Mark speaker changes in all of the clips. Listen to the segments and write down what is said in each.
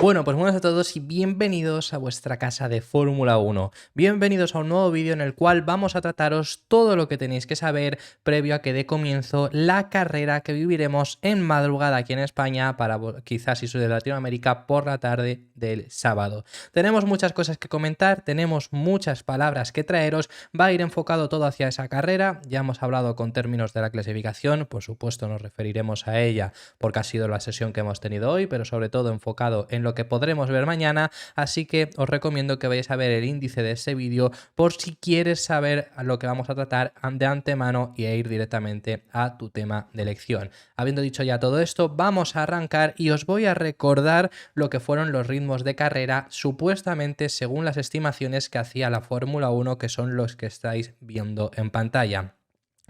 Speaker 1: Bueno, pues buenas a todos y bienvenidos a vuestra casa de Fórmula 1. Bienvenidos a un nuevo vídeo en el cual vamos a trataros todo lo que tenéis que saber previo a que dé comienzo la carrera que viviremos en madrugada aquí en España para quizás si sois de Latinoamérica por la tarde del sábado. Tenemos muchas cosas que comentar, tenemos muchas palabras que traeros, va a ir enfocado todo hacia esa carrera, ya hemos hablado con términos de la clasificación, por supuesto nos referiremos a ella porque ha sido la sesión que hemos tenido hoy, pero sobre todo enfocado en lo que podremos ver mañana, así que os recomiendo que vayáis a ver el índice de ese vídeo por si quieres saber lo que vamos a tratar de antemano y ir directamente a tu tema de elección. Habiendo dicho ya todo esto, vamos a arrancar y os voy a recordar lo que fueron los ritmos de carrera supuestamente según las estimaciones que hacía la Fórmula 1, que son los que estáis viendo en pantalla.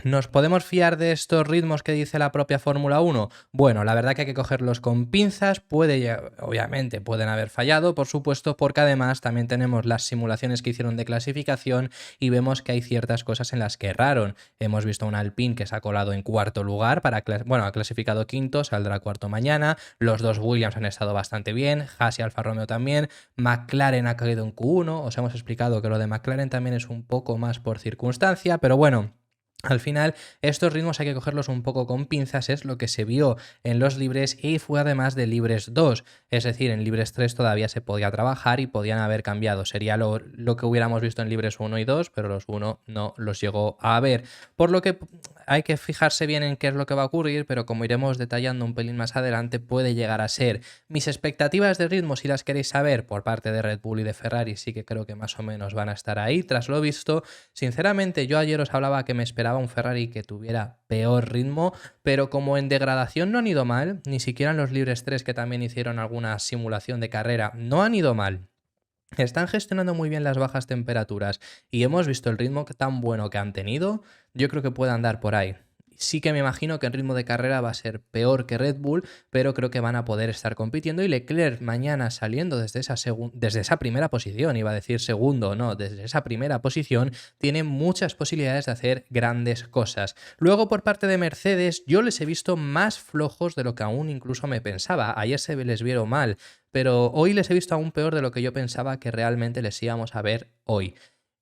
Speaker 1: ¿Nos podemos fiar de estos ritmos que dice la propia Fórmula 1? Bueno, la verdad que hay que cogerlos con pinzas, obviamente pueden haber fallado, por supuesto, porque además también tenemos las simulaciones que hicieron de clasificación y vemos que hay ciertas cosas en las que erraron. Hemos visto un Alpine que se ha colado en cuarto lugar, ha clasificado quinto, saldrá cuarto mañana, los dos Williams han estado bastante bien, Haas y Alfa Romeo también, McLaren ha caído en Q1, os hemos explicado que lo de McLaren también es un poco más por circunstancia, pero bueno. Al final, estos ritmos hay que cogerlos un poco con pinzas, es lo que se vio en los libres y fue además de libres 2, es decir, en libres 3 todavía se podía trabajar y podían haber cambiado, sería lo que hubiéramos visto en libres 1 y 2, pero los 1 no los llegó a ver, por lo que hay que fijarse bien en qué es lo que va a ocurrir, pero como iremos detallando un pelín más adelante, puede llegar a ser. Mis expectativas de ritmo, si las queréis saber, por parte de Red Bull y de Ferrari, sí que creo que más o menos van a estar ahí, tras lo visto. Sinceramente, yo ayer os hablaba que me esperaba un Ferrari que tuviera peor ritmo, pero como en degradación no han ido mal, ni siquiera en los libres 3 que también hicieron alguna simulación de carrera, no han ido mal. Están gestionando muy bien las bajas temperaturas y hemos visto el ritmo tan bueno que han tenido, yo creo que puede andar por ahí. Sí que me imagino que el ritmo de carrera va a ser peor que Red Bull, pero creo que van a poder estar compitiendo y Leclerc mañana saliendo desde esa primera posición, iba a decir segundo, no, desde esa primera posición, tiene muchas posibilidades de hacer grandes cosas. Luego por parte de Mercedes yo les he visto más flojos de lo que aún incluso me pensaba, ayer se les vieron mal, pero hoy les he visto aún peor de lo que yo pensaba que realmente les íbamos a ver hoy.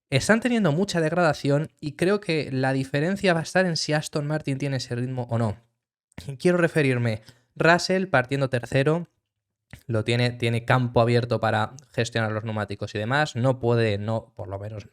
Speaker 1: Están teniendo mucha degradación y creo que la diferencia va a estar en si Aston Martin tiene ese ritmo o no. Quiero referirme, Russell partiendo tercero, tiene campo abierto para gestionar los neumáticos y demás, por lo menos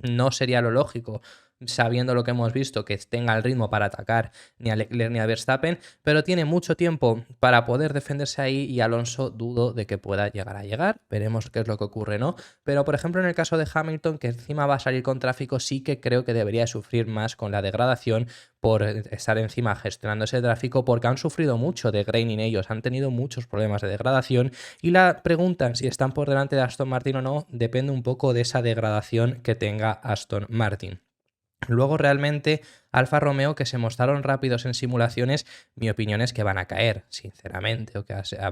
Speaker 1: no sería lo lógico, sabiendo lo que hemos visto, que tenga el ritmo para atacar ni a Leclerc ni a Verstappen, pero tiene mucho tiempo para poder defenderse ahí y Alonso dudo de que pueda llegar, veremos qué es lo que ocurre, ¿no? Pero por ejemplo en el caso de Hamilton, que encima va a salir con tráfico, sí que creo que debería sufrir más con la degradación por estar encima gestionando ese tráfico, porque han sufrido mucho de graining ellos, han tenido muchos problemas de degradación y la pregunta si están por delante de Aston Martin o no depende un poco de esa degradación que tenga Aston Martin. Luego realmente Alfa Romeo, que se mostraron rápidos en simulaciones, mi opinión es que van a caer, sinceramente,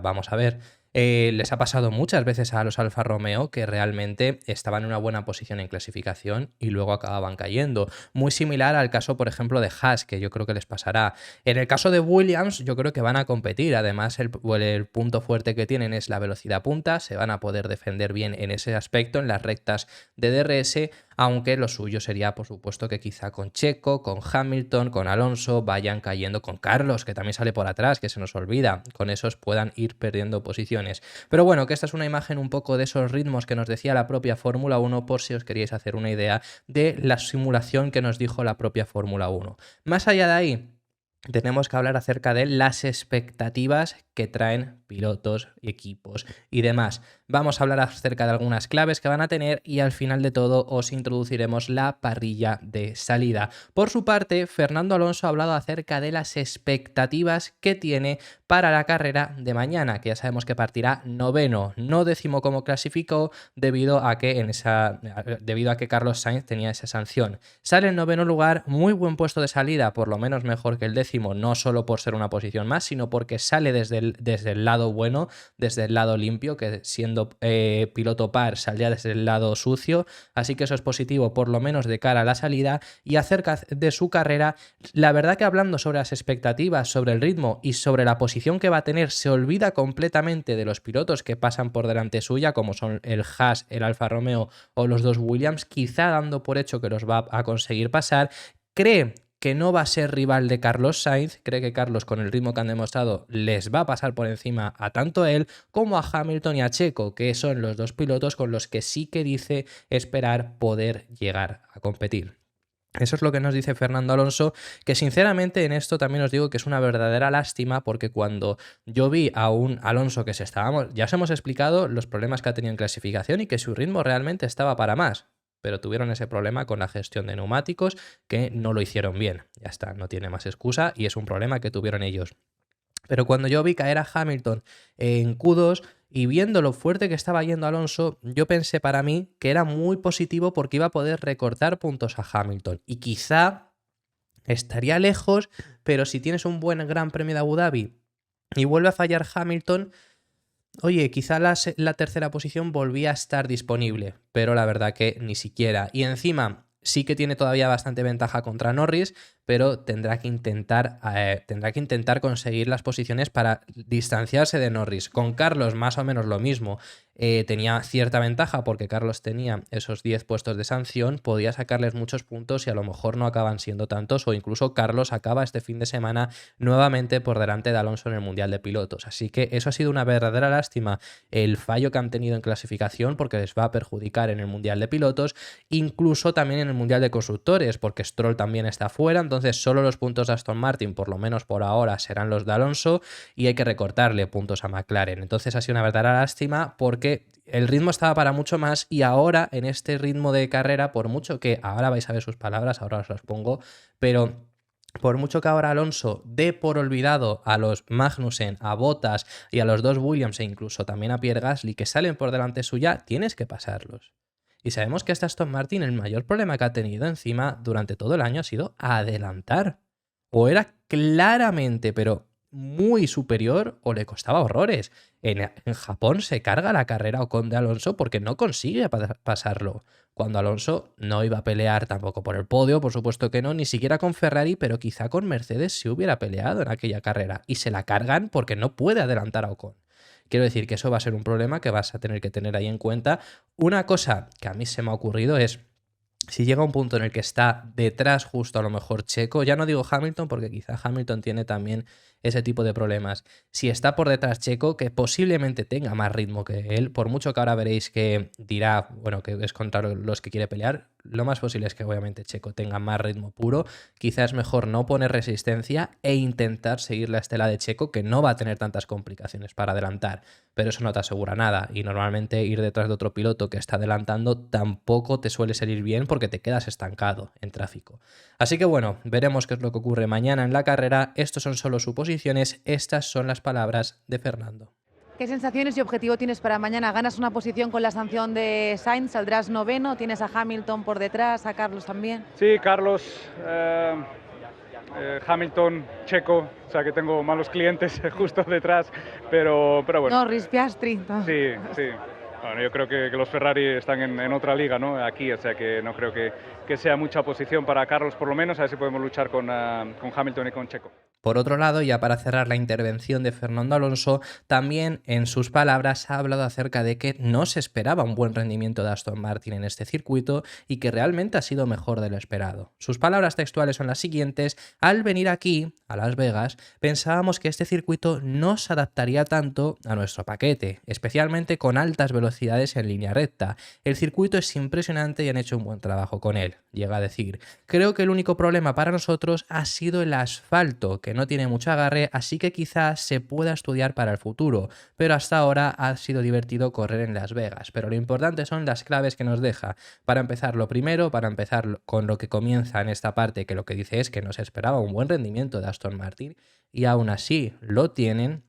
Speaker 1: vamos a ver. Les ha pasado muchas veces a los Alfa Romeo que realmente estaban en una buena posición en clasificación y luego acababan cayendo. Muy similar al caso, por ejemplo, de Haas, que yo creo que les pasará. En el caso de Williams, yo creo que van a competir. Además, el punto fuerte que tienen es la velocidad punta. Se van a poder defender bien en ese aspecto, en las rectas de DRS, aunque lo suyo sería, por supuesto, que quizá con Checo, con Hamilton, con Alonso, vayan cayendo con Carlos, que también sale por atrás, que se nos olvida. Con esos puedan ir perdiendo posiciones. Pero bueno, que esta es una imagen un poco de esos ritmos que nos decía la propia Fórmula 1 por si os queríais hacer una idea de la simulación que nos dijo la propia Fórmula 1. Más allá de ahí, tenemos que hablar acerca de las expectativas que traen pilotos, equipos y demás. Vamos a hablar acerca de algunas claves que van a tener y al final de todo os introduciremos la parrilla de salida. Por su parte, Fernando Alonso ha hablado acerca de las expectativas que tiene para la carrera de mañana, que ya sabemos que partirá noveno, no décimo como clasificó debido a que Carlos Sainz tenía esa sanción. Sale en noveno lugar, muy buen puesto de salida, por lo menos mejor que el décimo, décimo no solo por ser una posición más, sino porque sale desde el lado bueno, desde el lado limpio, que siendo piloto par saldría desde el lado sucio, así que eso es positivo por lo menos de cara a la salida. Y acerca de su carrera, la verdad que hablando sobre las expectativas, sobre el ritmo y sobre la posición que va a tener, se olvida completamente de los pilotos que pasan por delante suya, como son el Haas, el Alfa Romeo o los dos Williams, quizá dando por hecho que los va a conseguir pasar. Cree que no va a ser rival de Carlos Sainz, cree que Carlos, con el ritmo que han demostrado, les va a pasar por encima a tanto él como a Hamilton y a Checo, que son los dos pilotos con los que sí que dice esperar poder llegar a competir. Eso es lo que nos dice Fernando Alonso, que sinceramente en esto también os digo que es una verdadera lástima, porque cuando yo vi a un Alonso que ya os hemos explicado los problemas que ha tenido en clasificación y que su ritmo realmente estaba para más, pero tuvieron ese problema con la gestión de neumáticos que no lo hicieron bien. Ya está, no tiene más excusa y es un problema que tuvieron ellos. Pero cuando yo vi caer a Hamilton en Q2 y viendo lo fuerte que estaba yendo Alonso, yo pensé para mí que era muy positivo porque iba a poder recortar puntos a Hamilton. Y quizá estaría lejos, pero si tienes un buen Gran Premio de Abu Dhabi y vuelve a fallar Hamilton, oye, quizá la tercera posición volvía a estar disponible, pero la verdad que ni siquiera. Y encima sí que tiene todavía bastante ventaja contra Norris, pero tendrá que intentar conseguir las posiciones para distanciarse de Norris. Con Carlos más o menos lo mismo. Tenía cierta ventaja porque Carlos tenía esos 10 puestos de sanción, podía sacarles muchos puntos y a lo mejor no acaban siendo tantos, o incluso Carlos acaba este fin de semana nuevamente por delante de Alonso en el Mundial de Pilotos. Así que eso ha sido una verdadera lástima, el fallo que han tenido en clasificación, porque les va a perjudicar en el Mundial de Pilotos, incluso también en el Mundial de Constructores, porque Stroll también está fuera. Entonces solo los puntos de Aston Martin, por lo menos por ahora, serán los de Alonso y hay que recortarle puntos a McLaren. Entonces ha sido una verdadera lástima porque el ritmo estaba para mucho más y ahora en este ritmo de carrera, por mucho que ahora vais a ver sus palabras, ahora os las pongo, pero por mucho que ahora Alonso dé por olvidado a los Magnussen, a Bottas y a los dos Williams e incluso también a Pierre Gasly que salen por delante suya, tienes que pasarlos. Y sabemos que este Aston Martin el mayor problema que ha tenido encima durante todo el año ha sido adelantar. O era claramente, pero muy superior, o le costaba horrores. En Japón se carga la carrera Ocon de Alonso porque no consigue pasarlo. Cuando Alonso no iba a pelear tampoco por el podio, por supuesto que no, ni siquiera con Ferrari, pero quizá con Mercedes se hubiera peleado en aquella carrera. Y se la cargan porque no puede adelantar a Ocon. Quiero decir que eso va a ser un problema que vas a tener que tener ahí en cuenta. Una cosa que a mí se me ha ocurrido es, si llega un punto en el que está detrás justo a lo mejor Checo, ya no digo Hamilton porque quizá Hamilton tiene también ese tipo de problemas. Si está por detrás Checo, que posiblemente tenga más ritmo que él, por mucho que ahora veréis que dirá, bueno, que es contra los que quiere pelear, lo más posible es que obviamente Checo tenga más ritmo puro. Quizás es mejor no poner resistencia e intentar seguir la estela de Checo, que no va a tener tantas complicaciones para adelantar, pero eso no te asegura nada y normalmente ir detrás de otro piloto que está adelantando tampoco te suele salir bien porque te quedas estancado en tráfico. Así que bueno, veremos qué es lo que ocurre mañana en la carrera. Estos son solo suposiciones, estas son las palabras de Fernando.
Speaker 2: ¿Qué sensaciones y objetivo tienes para mañana? ¿Ganas una posición con la sanción de Sainz? ¿Saldrás noveno? ¿Tienes a Hamilton por detrás? ¿A Carlos también?
Speaker 3: Sí, Carlos, Hamilton, Checo, o sea que tengo malos clientes justo detrás, pero bueno.
Speaker 2: Norris, Piastri.
Speaker 3: Sí, sí. Bueno, yo creo que los Ferrari están en otra liga, ¿no? Aquí, o sea que no creo que sea mucha posición para Carlos, por lo menos, a ver si podemos luchar con Hamilton y con Checo.
Speaker 1: Por otro lado, ya para cerrar la intervención de Fernando Alonso, también en sus palabras ha hablado acerca de que no se esperaba un buen rendimiento de Aston Martin en este circuito y que realmente ha sido mejor de lo esperado. Sus palabras textuales son las siguientes: al venir aquí, a Las Vegas, pensábamos que este circuito no se adaptaría tanto a nuestro paquete, especialmente con altas velocidades en línea recta. El circuito es impresionante y han hecho un buen trabajo con él, llega a decir. Creo que el único problema para nosotros ha sido el asfalto, que no tiene mucho agarre, así que quizás se pueda estudiar para el futuro, pero hasta ahora ha sido divertido correr en Las Vegas. Pero lo importante son las claves que nos deja. Para empezar, lo primero, para empezar con lo que comienza en esta parte, que lo que dice es que no se esperaba un buen rendimiento de Aston Martin, y aún así lo tienen.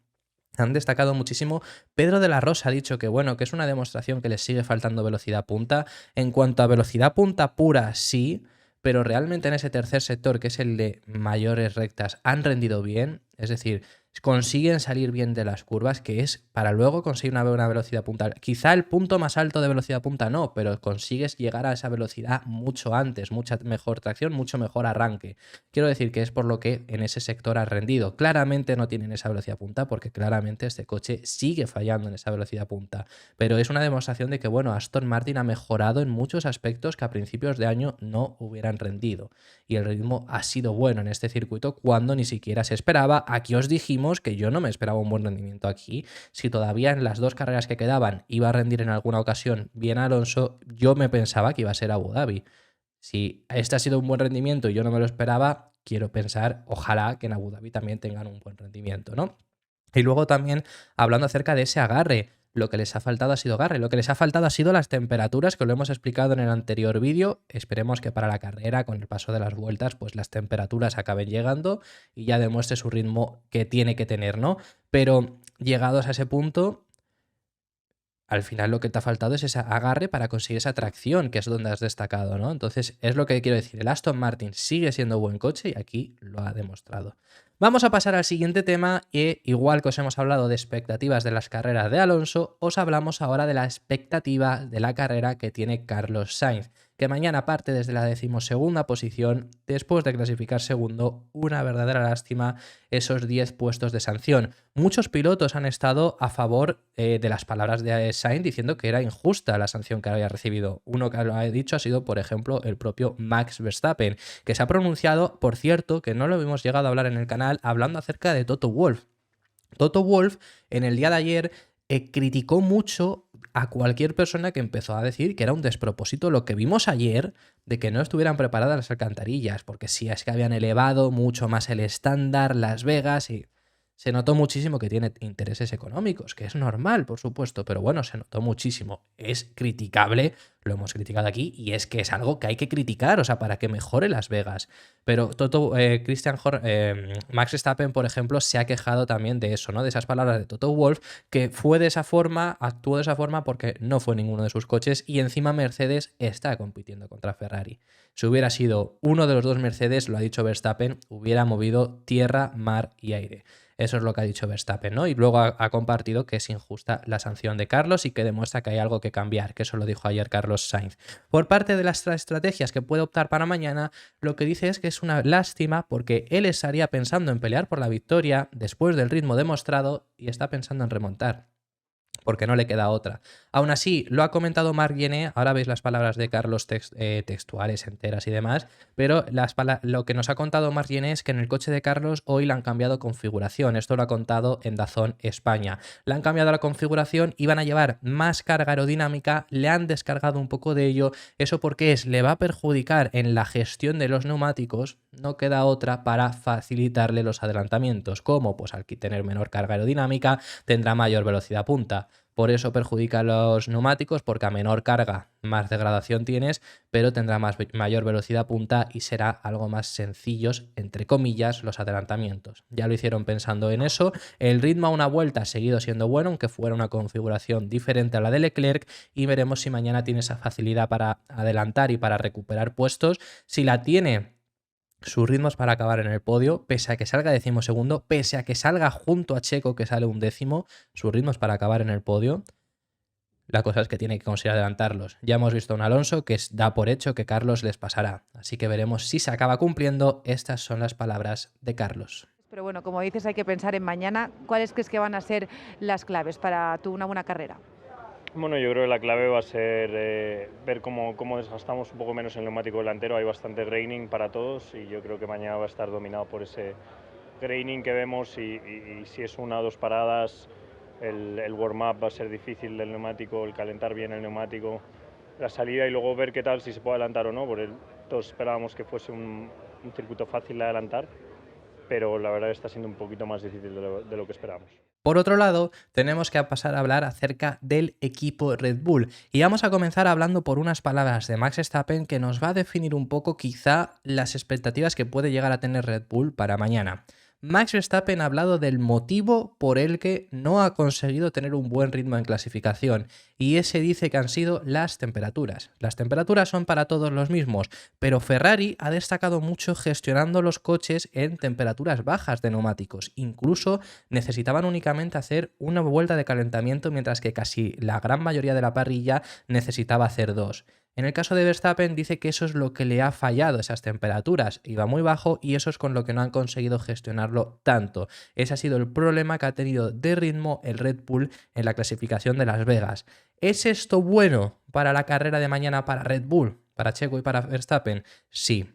Speaker 1: Han destacado muchísimo. Pedro de la Rosa ha dicho que bueno, que es una demostración que les sigue faltando velocidad punta. En cuanto a velocidad punta pura, sí, pero realmente en ese tercer sector, que es el de mayores rectas, han rendido bien, es decir, consiguen salir bien de las curvas, que es para luego conseguir una buena velocidad punta. Quizá el punto más alto de velocidad punta no, pero consigues llegar a esa velocidad mucho antes, mucha mejor tracción, mucho mejor arranque. Quiero decir que es por lo que en ese sector ha rendido. Claramente no tienen esa velocidad punta porque claramente este coche sigue fallando en esa velocidad punta, pero es una demostración de que, bueno, Aston Martin ha mejorado en muchos aspectos que a principios de año no hubieran rendido. Y el ritmo ha sido bueno en este circuito cuando ni siquiera se esperaba. Aquí os dijimos que yo no me esperaba un buen rendimiento aquí. Si todavía en las 2 carreras que quedaban iba a rendir en alguna ocasión bien Alonso, yo me pensaba que iba a ser Abu Dhabi. Si este ha sido un buen rendimiento y yo no me lo esperaba, quiero pensar, ojalá que en Abu Dhabi también tengan un buen rendimiento, ¿no? Y luego también hablando acerca de ese agarre, lo que les ha faltado ha sido agarre, lo que les ha faltado ha sido las temperaturas, que lo hemos explicado en el anterior vídeo. Esperemos que para la carrera, con el paso de las vueltas, pues las temperaturas acaben llegando y ya demuestre su ritmo que tiene que tener, ¿no? Pero llegados a ese punto, al final lo que te ha faltado es ese agarre para conseguir esa tracción, que es donde has destacado, ¿no? Entonces, es lo que quiero decir. El Aston Martin sigue siendo buen coche y aquí lo ha demostrado. Vamos a pasar al siguiente tema y igual que os hemos hablado de expectativas de las carreras de Alonso, os hablamos ahora de la expectativa de la carrera que tiene Carlos Sainz, que mañana parte desde la 12ª posición después de clasificar segundo. Una verdadera lástima esos 10 puestos de sanción. Muchos pilotos han estado a favor de las palabras de Sainz diciendo que era injusta la sanción que había recibido. Uno que lo ha dicho ha sido, por ejemplo, el propio Max Verstappen, que se ha pronunciado, por cierto, que no lo hemos llegado a hablar en el canal, hablando acerca de Toto Wolff. Toto Wolff en el día de ayer criticó mucho a cualquier persona que empezó a decir que era un despropósito lo que vimos ayer de que no estuvieran preparadas las alcantarillas, porque sí, es que habían elevado mucho más el estándar Las Vegas y se notó muchísimo que tiene intereses económicos, que es normal, por supuesto, pero bueno, se notó muchísimo. Es criticable, lo hemos criticado aquí, y es que es algo que hay que criticar, o sea, para que mejore Las Vegas. Pero Max Verstappen, por ejemplo, se ha quejado también de eso, ¿no? De esas palabras de Toto Wolff, que fue de esa forma, actuó de esa forma porque no fue ninguno de sus coches y encima Mercedes está compitiendo contra Ferrari. Si hubiera sido uno de los dos Mercedes, lo ha dicho Verstappen, hubiera movido tierra, mar y aire. Eso es lo que ha dicho Verstappen, ¿no? Y luego ha compartido que es injusta la sanción de Carlos y que demuestra que hay algo que cambiar, que eso lo dijo ayer Carlos Sainz. Por parte de las estrategias que puede optar para mañana, lo que dice es que es una lástima porque él estaría pensando en pelear por la victoria después del ritmo demostrado y está pensando en remontar, porque no le queda otra. Aún así, lo ha comentado Marc Gené, ahora veis las palabras de Carlos textuales, enteras y demás, pero lo que nos ha contado Marc Gené es que en el coche de Carlos hoy le han cambiado configuración, esto lo ha contado en DAZN España. Le han cambiado la configuración, iban a llevar más carga aerodinámica, le han descargado un poco de ello, eso porque le va a perjudicar en la gestión de los neumáticos, no queda otra para facilitarle los adelantamientos, como pues al tener menor carga aerodinámica tendrá mayor velocidad punta. Por eso perjudica a los neumáticos, porque a menor carga más degradación tienes, pero tendrá mayor velocidad punta y será algo más sencillos, entre comillas, los adelantamientos. Ya lo hicieron pensando en eso. El ritmo a una vuelta ha seguido siendo bueno, aunque fuera una configuración diferente a la de Leclerc, y veremos si mañana tiene esa facilidad para adelantar y para recuperar puestos. Si la tiene, sus ritmos para acabar en el podio, pese a que salga 12º, pese a que salga junto a Checo que sale 11º, sus ritmos para acabar en el podio. La cosa es que tiene que conseguir adelantarlos. Ya hemos visto a un Alonso que da por hecho que Carlos les pasará, así que veremos si se acaba cumpliendo. Estas son las palabras de Carlos.
Speaker 2: Pero bueno, como dices, hay que pensar en mañana. ¿Cuáles crees que van a ser las claves para una buena carrera?
Speaker 4: Bueno, yo creo que la clave va a ser ver cómo desgastamos un poco menos el neumático delantero. Hay bastante graining para todos y yo creo que mañana va a estar dominado por ese graining que vemos y si es una o dos paradas, el warm-up va a ser difícil del neumático, el calentar bien el neumático, la salida y luego ver qué tal, si se puede adelantar o no, porque todos esperábamos que fuese un circuito fácil de adelantar, pero la verdad está siendo un poquito más difícil de lo que esperábamos.
Speaker 1: Por otro lado, tenemos que pasar a hablar acerca del equipo Red Bull y vamos a comenzar hablando por unas palabras de Max Verstappen que nos va a definir un poco quizá las expectativas que puede llegar a tener Red Bull para mañana. Max Verstappen ha hablado del motivo por el que no ha conseguido tener un buen ritmo en clasificación, y ese dice que han sido las temperaturas. Las temperaturas son para todos los mismos, pero Ferrari ha destacado mucho gestionando los coches en temperaturas bajas de neumáticos. Incluso necesitaban únicamente hacer una vuelta de calentamiento, mientras que casi la gran mayoría de la parrilla necesitaba hacer dos. En el caso de Verstappen dice que eso es lo que le ha fallado, esas temperaturas, iba muy bajo y eso es con lo que no han conseguido gestionarlo tanto. Ese ha sido el problema que ha tenido de ritmo el Red Bull en la clasificación de Las Vegas. ¿Es esto bueno para la carrera de mañana para Red Bull, para Checo y para Verstappen? Sí.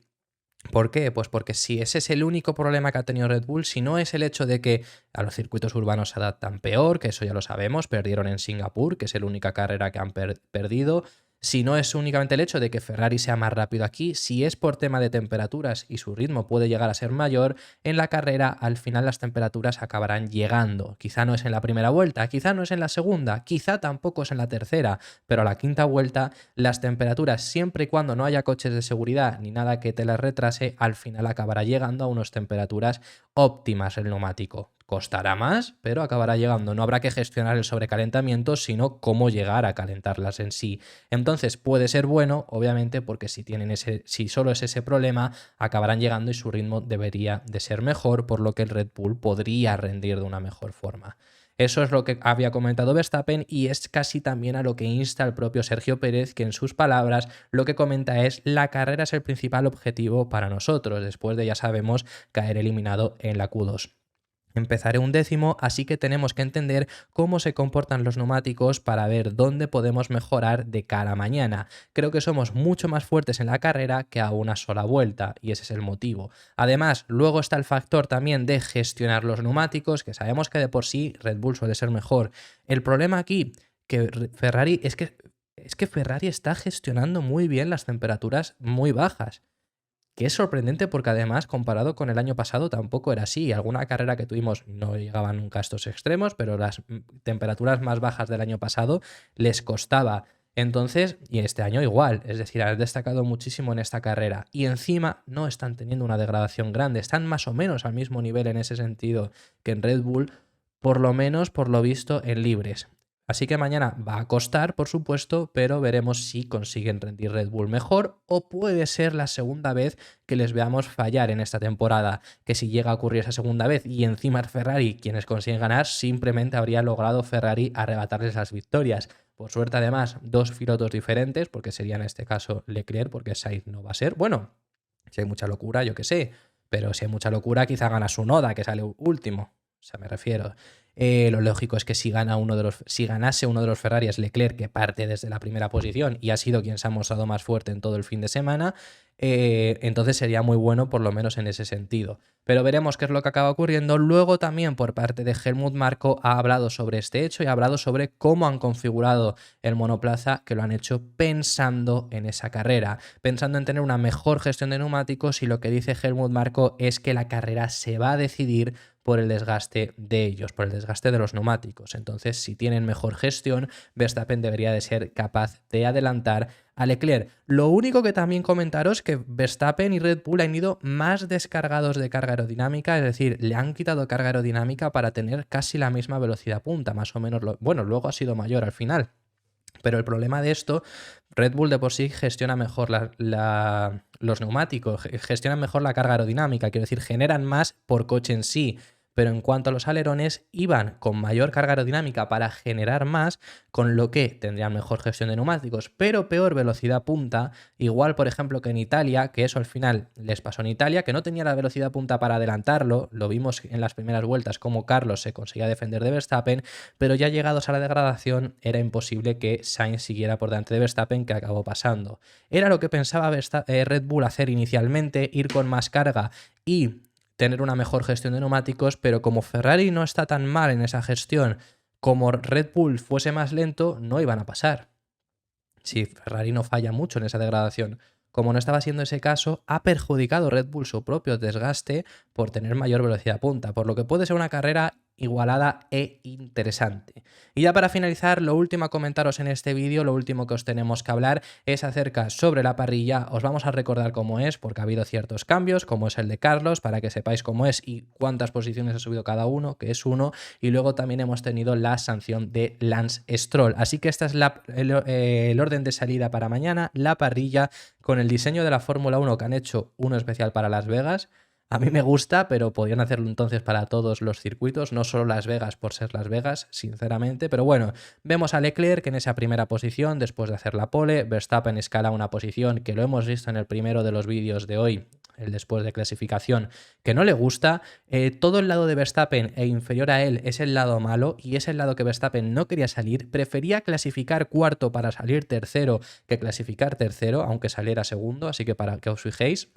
Speaker 1: ¿Por qué? Pues porque si ese es el único problema que ha tenido Red Bull, si no es el hecho de que a los circuitos urbanos se adaptan peor, que eso ya lo sabemos, perdieron en Singapur, que es la única carrera que han perdido, si no es únicamente el hecho de que Ferrari sea más rápido aquí, si es por tema de temperaturas y su ritmo puede llegar a ser mayor, en la carrera al final las temperaturas acabarán llegando. Quizá no es en la primera vuelta, quizá no es en la segunda, quizá tampoco es en la tercera, pero a la quinta vuelta las temperaturas, siempre y cuando no haya coches de seguridad ni nada que te las retrase, al final acabará llegando a unas temperaturas óptimas el neumático. Costará más, pero acabará llegando. No habrá que gestionar el sobrecalentamiento, sino cómo llegar a calentarlas en sí. Entonces puede ser bueno, obviamente, porque si solo es ese problema, acabarán llegando y su ritmo debería de ser mejor, por lo que el Red Bull podría rendir de una mejor forma. Eso es lo que había comentado Verstappen y es casi también a lo que insta el propio Sergio Pérez, que en sus palabras lo que comenta es: la carrera es el principal objetivo para nosotros, después de, ya sabemos, caer eliminado en la Q2. Empezaré 11º, así que tenemos que entender cómo se comportan los neumáticos para ver dónde podemos mejorar de cara a mañana. Creo que somos mucho más fuertes en la carrera que a una sola vuelta, y ese es el motivo. Además, luego está el factor también de gestionar los neumáticos, que sabemos que de por sí Red Bull suele ser mejor. El problema aquí, que Ferrari, es que Ferrari está gestionando muy bien las temperaturas muy bajas. Que es sorprendente porque además, comparado con el año pasado, tampoco era así. Alguna carrera que tuvimos no llegaban nunca a estos extremos, pero las temperaturas más bajas del año pasado les costaba. Entonces, y este año igual, es decir, han destacado muchísimo en esta carrera. Y encima no están teniendo una degradación grande, están más o menos al mismo nivel en ese sentido que en Red Bull, por lo menos por lo visto en libres. Así que mañana va a costar, por supuesto, pero veremos si consiguen rendir Red Bull mejor, o puede ser la segunda vez que les veamos fallar en esta temporada, que si llega a ocurrir esa segunda vez y encima es Ferrari quienes consiguen ganar, simplemente habría logrado Ferrari arrebatarles las victorias. Por suerte, además, dos pilotos diferentes, porque sería en este caso Leclerc, porque Sainz no va a ser. Bueno, si hay mucha locura, yo qué sé, pero si hay mucha locura, quizá gana Tsunoda, que sale último. O sea, me refiero. Lo lógico es que si ganase uno de los Ferrari es Leclerc, que parte desde la primera posición y ha sido quien se ha mostrado más fuerte en todo el fin de semana, entonces sería muy bueno por lo menos en ese sentido. Pero veremos qué es lo que acaba ocurriendo. Luego también por parte de Helmut Marko ha hablado sobre este hecho y ha hablado sobre cómo han configurado el monoplaza, que lo han hecho pensando en esa carrera, pensando en tener una mejor gestión de neumáticos, y lo que dice Helmut Marko es que la carrera se va a decidir por el desgaste de ellos, por el desgaste de los neumáticos. Entonces, si tienen mejor gestión, Verstappen debería de ser capaz de adelantar a Leclerc. Lo único que también comentaros es que Verstappen y Red Bull han ido más descargados de carga aerodinámica, es decir, le han quitado carga aerodinámica para tener casi la misma velocidad punta, más o menos. Bueno, luego ha sido mayor al final. Pero el problema de esto, Red Bull de por sí gestiona mejor los neumáticos, gestiona mejor la carga aerodinámica, quiero decir, generan más por coche en sí. Pero en cuanto a los alerones, iban con mayor carga aerodinámica para generar más, con lo que tendrían mejor gestión de neumáticos, pero peor velocidad punta. Igual, por ejemplo, que en Italia, que eso al final les pasó en Italia, que no tenía la velocidad punta para adelantarlo. Lo vimos en las primeras vueltas, como Carlos se conseguía defender de Verstappen, pero ya llegados a la degradación era imposible que Sainz siguiera por delante de Verstappen, que acabó pasando. Era lo que pensaba Red Bull hacer inicialmente, ir con más carga y tener una mejor gestión de neumáticos, pero como Ferrari no está tan mal en esa gestión, como Red Bull fuese más lento, no iban a pasar. Si Ferrari no falla mucho en esa degradación, como no estaba siendo ese caso, ha perjudicado Red Bull su propio desgaste por tener mayor velocidad punta, por lo que puede ser una carrera igualada e interesante. Y ya para finalizar, lo último a comentaros en este vídeo, lo último que os tenemos que hablar es acerca sobre la parrilla. Os vamos a recordar cómo es, porque ha habido ciertos cambios, como es el de Carlos, para que sepáis cómo es y cuántas posiciones ha subido cada uno, que es 1, y luego también hemos tenido la sanción de Lance Stroll. Así que este es el orden de salida para mañana, la parrilla, con el diseño de la Fórmula 1 que han hecho uno especial para Las Vegas. A mí me gusta, pero podrían hacerlo entonces para todos los circuitos, no solo Las Vegas por ser Las Vegas, sinceramente. Pero bueno, vemos a Leclerc en esa primera posición después de hacer la pole. Verstappen escala una posición que lo hemos visto en el primero de los vídeos de hoy, el después de clasificación, que no le gusta. Todo el lado de Verstappen e inferior a él es el lado malo y es el lado que Verstappen no quería salir. Prefería clasificar cuarto para salir tercero que clasificar tercero, aunque saliera segundo, así que para que os fijéis.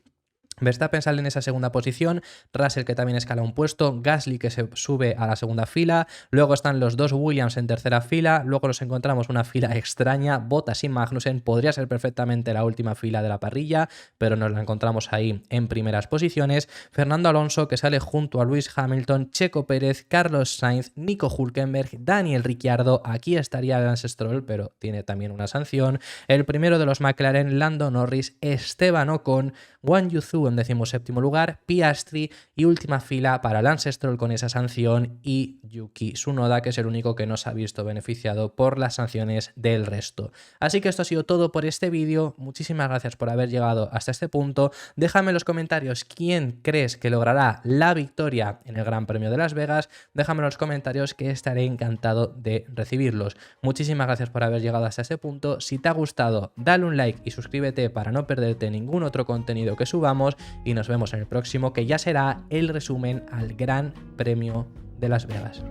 Speaker 1: Verstappen sale en esa segunda posición, Russell que también escala un puesto, Gasly que se sube a la segunda fila, luego están los dos Williams en tercera fila, luego nos encontramos una fila extraña, Bottas y Magnussen, podría ser perfectamente la última fila de la parrilla, pero nos la encontramos ahí en primeras posiciones, Fernando Alonso que sale junto a Lewis Hamilton, Checo Pérez, Carlos Sainz, Nico Hülkenberg, Daniel Ricciardo, aquí estaría Lance Stroll, pero tiene también una sanción, el primero de los McLaren, Lando Norris, Esteban Ocon, Guan Yu Zhou en 17º lugar, Piastri y última fila para Lance Stroll con esa sanción y Yuki Tsunoda, que es el único que no se ha visto beneficiado por las sanciones del resto. Así que esto ha sido todo por este vídeo. Muchísimas gracias por haber llegado hasta este punto. Déjame en los comentarios quién crees que logrará la victoria en el Gran Premio de Las Vegas. Déjame en los comentarios que estaré encantado de recibirlos. Muchísimas gracias por haber llegado hasta este punto. Si te ha gustado, dale un like y suscríbete para no perderte ningún otro contenido que subamos. Y nos vemos en el próximo, que ya será el resumen al Gran Premio de Las Vegas.